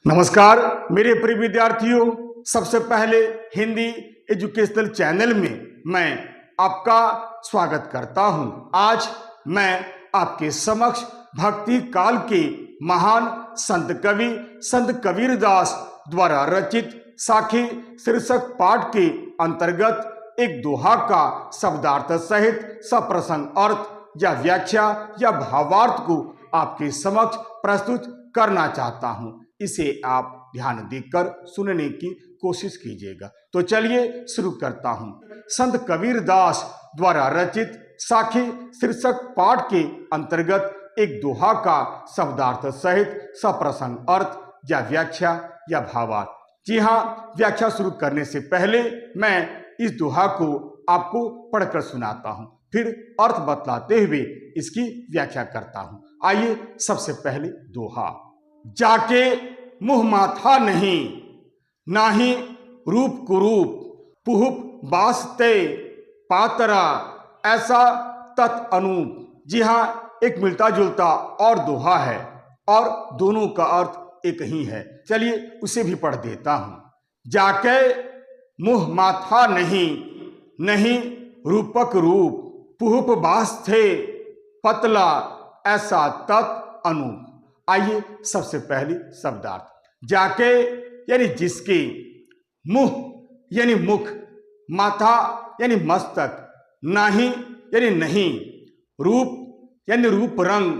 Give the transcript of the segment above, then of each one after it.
नमस्कार मेरे प्रिय विद्यार्थियों, सबसे पहले हिंदी एजुकेशनल चैनल में मैं आपका स्वागत करता हूं। आज मैं आपके समक्ष भक्ति काल के महान संत कबीरदास द्वारा रचित साखी शीर्षक पाठ के अंतर्गत एक दोहा का शब्दार्थ सहित सप्रसंग अर्थ या व्याख्या या भावार्थ को आपके समक्ष प्रस्तुत करना चाहता हूं। इसे आप ध्यान देकर सुनने की कोशिश कीजिएगा। तो चलिए शुरू करता हूं। संत कबीरदास द्वारा रचित साखी शीर्षक पाठ के अंतर्गत एक दोहा का शब्दार्थ सहित सप्रसंग अर्थ या व्याख्या या भावार्थ। जी हाँ, व्याख्या शुरू करने से पहले मैं इस दोहा को आपको पढ़कर सुनाता हूं, फिर अर्थ बतलाते हुए इसकी व्याख्या करता हूं। आइए सबसे पहले दोहा। जाके मुँह माथा नहीं, नाही रूप कुरूप, पुहुप बासते पातरा, ऐसा तत् अनूप। जी हाँ, एक मिलता जुलता और दोहा है और दोनों का अर्थ एक ही है। चलिए उसे भी पढ़ देता हूं। जाके मुँह माथा नहीं, नहीं रूपक रूप, पुहुप बास्थे पतला, ऐसा तत् अनूप। आइए सबसे पहले शब्दार्थ। जाके यानी जिसके, मुंह यानी मुख, माथा यानी मस्तक, नाही यानी नहीं, रूप यानी रूप रंग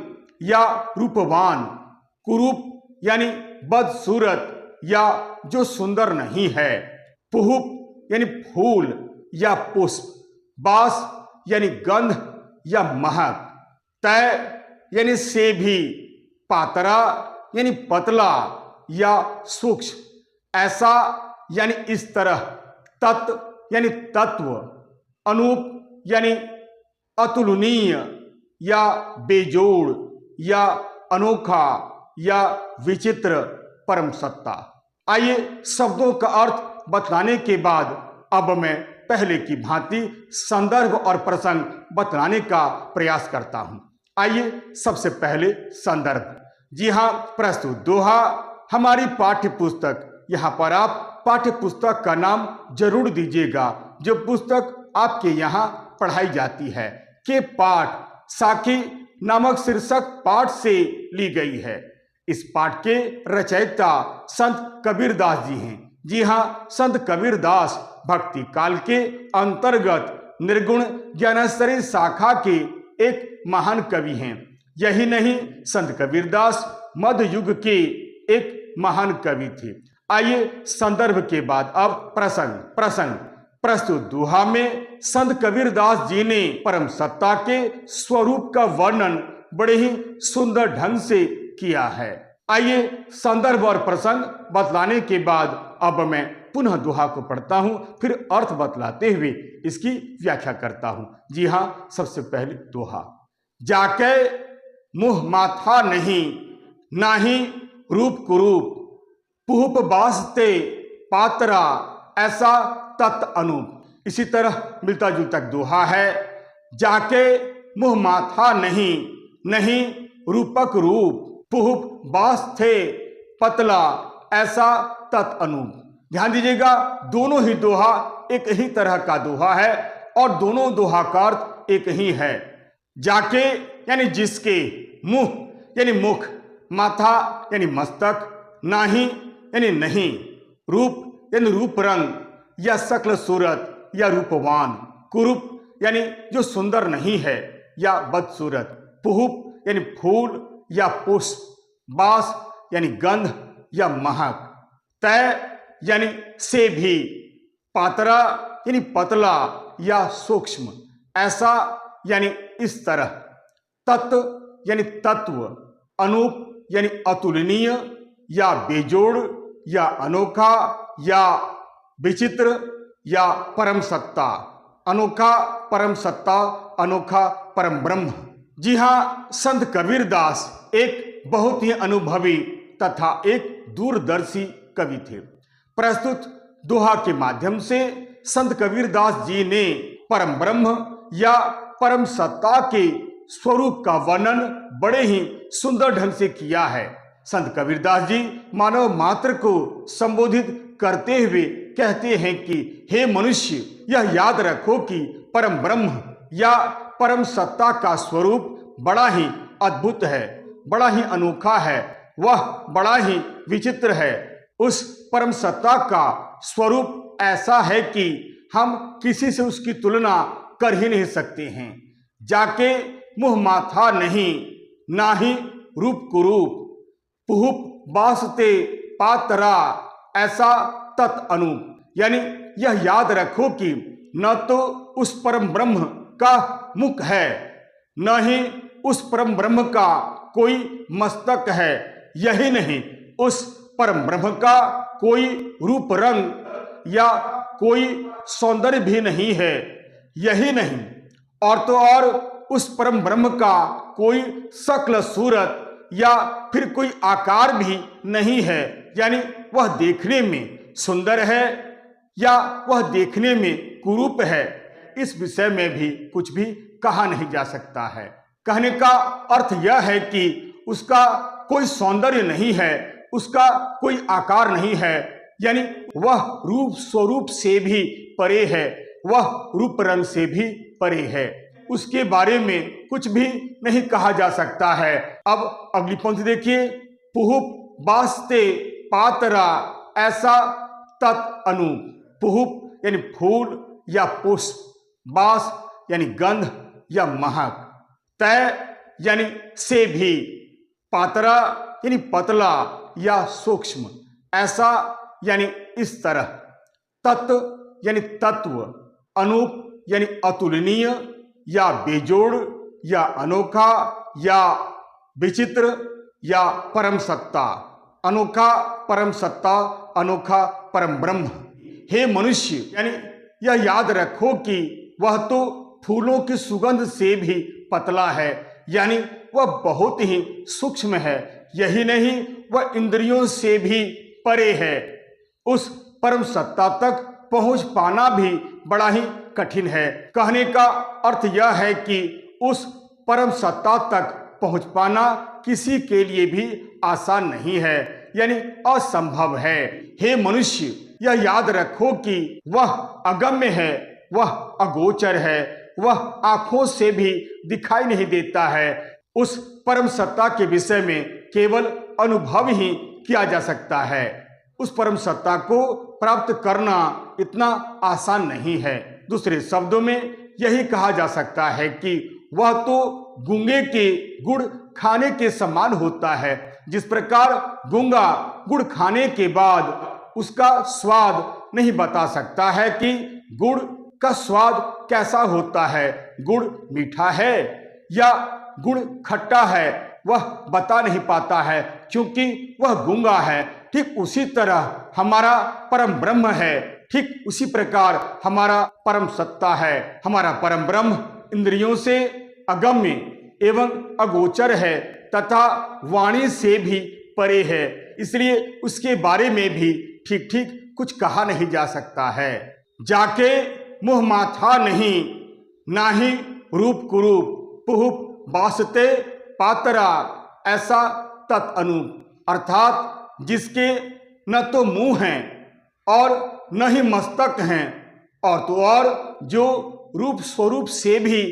या रूपवान, कुरूप यानी बदसूरत या जो सुंदर नहीं है, पुहुप यानी फूल या पुष्प, बास यानी गंध या महक, तय यानी से भी, पातरा यानी पतला या सूक्ष्म, ऐसा यानी इस तरह, तत् यानी तत्व, अनूप यानी अतुलनीय या बेजोड़ या अनोखा या विचित्र, परम सत्ता। आइए शब्दों का अर्थ बतलाने के बाद अब मैं पहले की भांति संदर्भ और प्रसंग बतलाने का प्रयास करता हूं। आइए सबसे पहले संदर्भ। जी हाँ, प्रस्तुत दोहा हमारी पाठ्य पुस्तक। यहाँ पर आप पाठ्य पुस्तक का नाम जरूर दीजिएगा जो पुस्तक आपके यहाँ पढ़ाई जाती है के पाठ साखी नामक शीर्षक पाठ से ली गई है। इस पाठ के रचयिता संत कबीरदास जी हैं। जी हाँ, संत कबीरदास भक्ति काल के अंतर्गत निर्गुण ज्ञानेश्वरी शाखा के एक महान कवि हैं। यही नहीं, संत कबीरदास मध्य युग के एक महान कवि थे। आइए संदर्भ के बाद अब प्रसंग। प्रस्तुत दोहा में संत कबीरदास जी ने परम सत्ता के स्वरूप का वर्णन बड़े ही सुंदर ढंग से किया है। आइए संदर्भ और प्रसंग बतलाने के बाद अब मैं पुनः दोहा को पढ़ता हूं, फिर अर्थ बतलाते हुए इसकी व्याख्या करता हूं। जी हाँ, सबसे पहले दोहा। जाके मुँह माथा नहीं, नाही रूप कुरूप, पुहुप बासते पातरा, ऐसा तत् अनूप। इसी तरह मिलता जुलता दोहा है। जाके मुँह माथा नहीं, नहीं रूपक रूप, पुहुप बास्थे पतला, ऐसा तत् अनूप। ध्यान दीजिएगा, दोनों ही दोहा एक ही तरह का दोहा है और दोनों दोहा का अर्थ एक ही है। जाके यानी जिसके, मुंह यानी मुख, माथा यानी मस्तक, नाही यानी नहीं, रूप यानी रूप रंग या शक्ल सूरत या रूपवान, कुरूप यानी जो सुंदर नहीं है या बदसूरत, पुहुप यानी फूल या पुष्प, बास यानी गंध या महक, तय यानी से भी, पातरा यानी पतला या सूक्ष्म, ऐसा यानी इस तरह, तत्व यानी तत्व, अनूप यानी अतुलनीय या बेजोड़ या अनोखा या विचित्र या परम सत्ता, अनोखा परम सत्ता, अनोखा परम ब्रह्म। जी हाँ, संत कबीरदास एक बहुत ही अनुभवी तथा एक दूरदर्शी कवि थे। प्रस्तुत दोहा के माध्यम से संत कबीरदास जी ने परम ब्रह्म या परम सत्ता के स्वरूप का वर्णन बड़े ही सुंदर ढंग से किया है। संत कबीरदास जी मानव मात्र को संबोधित करते हुए कहते हैं कि हे मनुष्य, यह याद रखो कि परम ब्रह्म या परम सत्ता का स्वरूप बड़ा ही अद्भुत है, बड़ा ही अनोखा है, वह बड़ा ही विचित्र है। उस परम सत्ता का स्वरूप ऐसा है कि हम किसी से उसकी तुलना कर ही नहीं सकते हैं। जाके मुँह माथा नहीं, ना ही रूप कुरूप, पुहुप बासते पातरा, ऐसा तत् अनूप। यानी यह याद रखो कि न तो उस परम ब्रह्म का मुख है, न ही उस परम ब्रह्म का कोई मस्तक है, यही नहीं उस परम ब्रह्म का कोई रूप रंग या कोई सौंदर्य भी नहीं है, यही नहीं और तो और उस परम ब्रह्म का कोई शक्ल सूरत या फिर कोई आकार भी नहीं है। यानी वह देखने में सुंदर है या वह देखने में कुरूप है, इस विषय में भी कुछ भी कहा नहीं जा सकता है। कहने का अर्थ यह है कि उसका कोई सौंदर्य नहीं है, उसका कोई आकार नहीं है, यानी वह रूप स्वरूप से भी परे है, वह रूप रंग से भी परे है, उसके बारे में कुछ भी नहीं कहा जा सकता है। अब अगली पंक्ति देखिए, पुहुप बास्ते पातरा, ऐसा तत् अनूप। पुहुप यानी फूल या पुष्प, बास यानी गंध या महक, तय यानी से भी, पातरा यानी पतला या सूक्ष्म, ऐसा यानी इस तरह, तत्व यानी तत्व, अनूप यानी अतुलनीय या बेजोड़ या अनोखा या विचित्र या परम सत्ता, अनोखा परम सत्ता, अनोखा परम ब्रह्म। हे मनुष्य, यानी यह याद रखो कि वह तो फूलों की सुगंध से भी पतला है, यानी वह बहुत ही सूक्ष्म है, यही नहीं वह इंद्रियों से भी परे है। उस परम सत्ता तक पहुंच पाना भी बड़ा ही कठिन है। कहने का अर्थ यह है कि उस परम सत्ता तक पहुंच पाना किसी के लिए भी आसान नहीं है, यानी असंभव है। हे मनुष्य, यह याद रखो कि वह अगम्य है, वह अगोचर है, वह आंखों से भी दिखाई नहीं देता है। उस परम सत्ता के विषय में केवल अनुभव ही किया जा सकता है। उस परम सत्ता को प्राप्त करना इतना आसान नहीं है। दूसरे शब्दों में यही कहा जा सकता है कि वह तो गूंगे के गुड़ खाने के समान होता है। जिस प्रकार गूंगा गुड़ खाने के बाद उसका स्वाद नहीं बता सकता है कि गुड़ का स्वाद कैसा होता है, गुड़ मीठा है या गुड़ खट्टा है, वह बता नहीं पाता है क्योंकि वह गूंगा है। ठीक उसी तरह हमारा परम ब्रह्म है, ठीक उसी प्रकार हमारा परम सत्ता है। हमारा परम ब्रह्म इंद्रियों से अगम्य एवं अगोचर है तथा वाणी से भी परे है, इसलिए उसके बारे में भी ठीक ठीक कुछ कहा नहीं जा सकता है। जाके मुँह माथा नहीं, ना ही रूप कुरूप, पुहुप बासते पातरा, ऐसा तत् अनूप। अर्थात जिसके न तो मुंह हैं और न ही मस्तक हैं, और तो और जो रूप स्वरूप से भी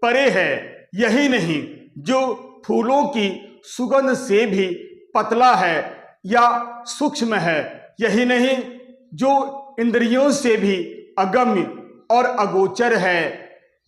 परे है, यही नहीं जो फूलों की सुगंध से भी पतला है या सूक्ष्म है, यही नहीं जो इंद्रियों से भी अगम्य और अगोचर है,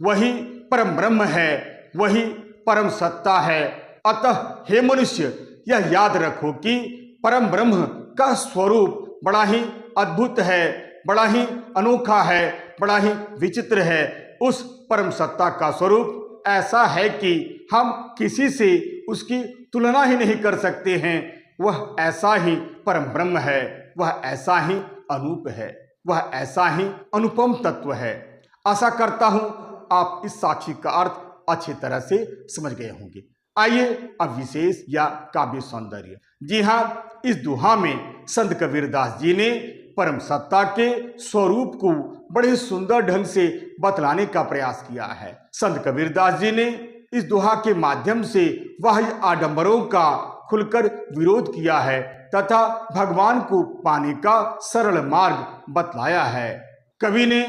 वही परम ब्रह्म है, वही परम सत्ता है। अतः हे मनुष्य, यह याद रखो कि परम ब्रह्म का स्वरूप बड़ा ही अद्भुत है, बड़ा ही अनोखा है, बड़ा ही विचित्र है। उस परम सत्ता का स्वरूप ऐसा है कि हम किसी से उसकी तुलना ही नहीं कर सकते हैं। वह ऐसा ही परम ब्रह्म है, वह ऐसा ही अनूप है, वह ऐसा ही अनुपम तत्व है। आशा करता हूं आप इस साक्षी का अर्थ अच्छी तरह से समझ गए होंगे। आइए अब विशेष या काव्य सौंदर्य। जी हाँ, इस दोहा में संत कबीरदास जी ने परम सत्ता के स्वरूप को बड़े सुंदर ढंग से बतलाने का प्रयास किया है। संत कबीरदास जी ने इस दोहा के माध्यम से बाह्य आडंबरों का खुलकर विरोध किया है तथा भगवान को पाने का सरल मार्ग बतलाया है। कवि ने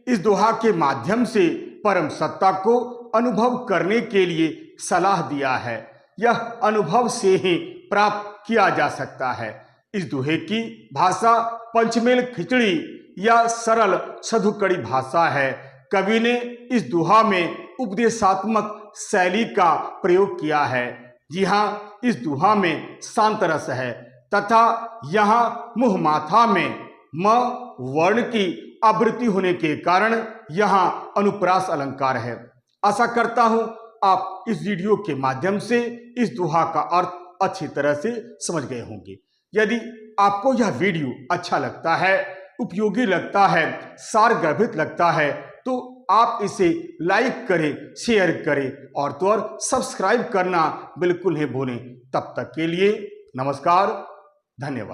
इस दोहा के माध्यम से परम सत्ता को अनुभव करने के लिए सलाह दिया है। यह अनुभव से ही प्राप्त किया जा सकता है। इस दोहे की भाषा पंचमेल खिचड़ी या सरल सधुकड़ी भाषा है। कवि ने इस दोहा में उपदेशात्मक शैली का प्रयोग किया है। जी हाँ, इस दोहा में शांत रस है तथा यहाँ मुंह माथा में म वर्ण की आवृत्ति होने के कारण यहाँ अनुप्रास अलंकार है। आशा करता हूं आप इस वीडियो के माध्यम से इस दोहा का अर्थ अच्छी तरह से समझ गए होंगे। यदि आपको यह वीडियो अच्छा लगता है, उपयोगी लगता है, सारगर्भित लगता है तो आप इसे लाइक करें, शेयर करें और तो और सब्सक्राइब करना बिल्कुल नहीं भूलें। तब तक के लिए नमस्कार, धन्यवाद।